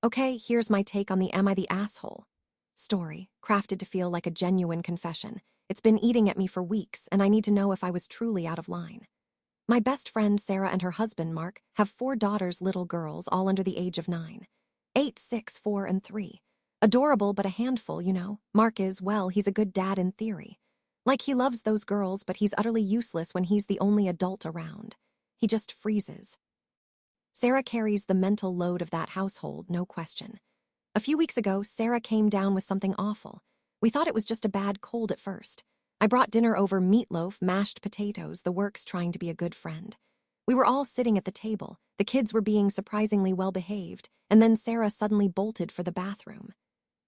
Okay, here's my take on the Am I the Asshole story, crafted to feel like a genuine confession. It's been eating at me for weeks, and I need to know if I was truly out of line. My best friend Sarah and her husband Mark have 4 daughters, little girls, all under the age of 9. 8, 6, 4, and 3. Adorable, but a handful, you know. Mark is, well, he's a good dad in theory. Like, he loves those girls, but he's utterly useless when he's the only adult around. He just freezes. Sarah carries the mental load of that household, no question. A few weeks ago, Sarah came down with something awful. We thought it was just a bad cold at first. I brought dinner over: meatloaf, mashed potatoes, the works, trying to be a good friend. We were all sitting at the table. The kids were being surprisingly well behaved, and then Sarah suddenly bolted for the bathroom.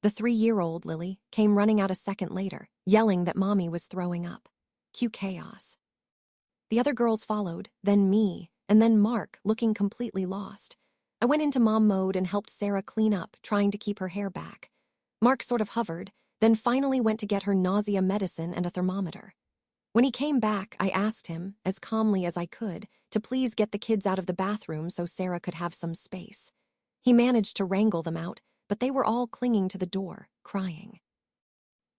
The 3-year-old, Lily, came running out a second later, yelling that Mommy was throwing up. Cue chaos. The other girls followed, then me, and then Mark, looking completely lost. I went into mom mode and helped Sarah clean up, trying to keep her hair back. Mark sort of hovered, then finally went to get her nausea medicine and a thermometer. When he came back, I asked him, as calmly as I could, to please get the kids out of the bathroom so Sarah could have some space. He managed to wrangle them out, but they were all clinging to the door, crying.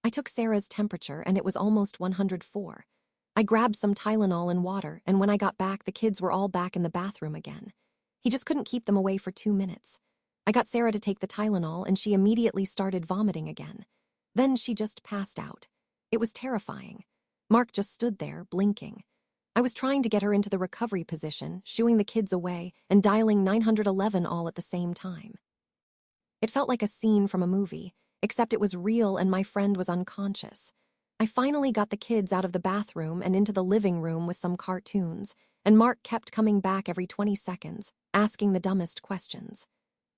I took Sarah's temperature, and it was almost 104. I grabbed some Tylenol and water, and when I got back, the kids were all back in the bathroom again. He just couldn't keep them away for 2 minutes. I got Sarah to take the Tylenol, and she immediately started vomiting again. Then she just passed out. It was terrifying. Mark just stood there, blinking. I was trying to get her into the recovery position, shooing the kids away, and dialing 911 all at the same time. It felt like a scene from a movie, except it was real and my friend was unconscious. I finally got the kids out of the bathroom and into the living room with some cartoons, and Mark kept coming back every 20 seconds, asking the dumbest questions.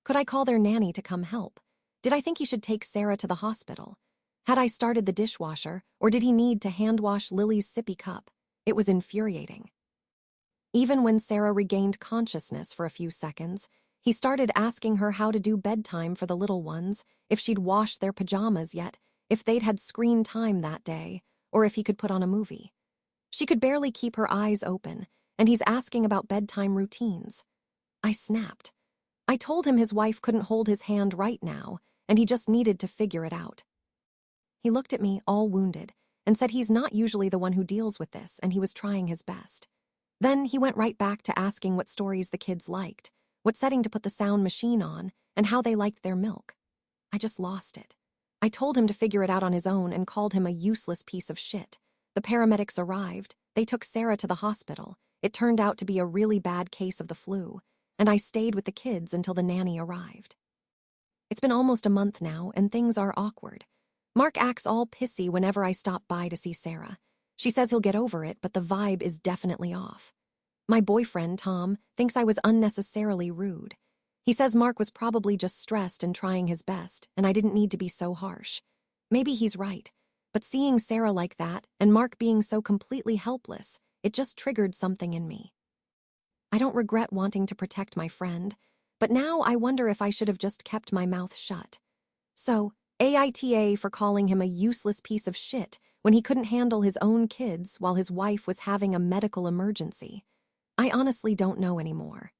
Could I call their nanny to come help? Did I think he should take Sarah to the hospital? Had I started the dishwasher, or did he need to hand wash Lily's sippy cup? It was infuriating. Even when Sarah regained consciousness for a few seconds, he started asking her how to do bedtime for the little ones, if she'd washed their pajamas yet, if they'd had screen time that day, or if he could put on a movie. She could barely keep her eyes open, and he's asking about bedtime routines. I snapped. I told him his wife couldn't hold his hand right now, and he just needed to figure it out. He looked at me, all wounded, and said he's not usually the one who deals with this, and he was trying his best. Then he went right back to asking what stories the kids liked, what setting to put the sound machine on, and how they liked their milk. I just lost it. I told him to figure it out on his own and called him a useless piece of shit. The paramedics arrived. They took Sarah to the hospital. It turned out to be a really bad case of the flu, and I stayed with the kids until the nanny arrived. It's been almost a month now, and things are awkward. Mark acts all pissy whenever I stop by to see Sarah. She says he'll get over it, but the vibe is definitely off. My boyfriend, Tom, thinks I was unnecessarily rude. He says Mark was probably just stressed and trying his best, and I didn't need to be so harsh. Maybe he's right, but seeing Sarah like that, and Mark being so completely helpless, it just triggered something in me. I don't regret wanting to protect my friend, but now I wonder if I should have just kept my mouth shut. So, AITA for calling him a useless piece of shit when he couldn't handle his own kids while his wife was having a medical emergency. I honestly don't know anymore.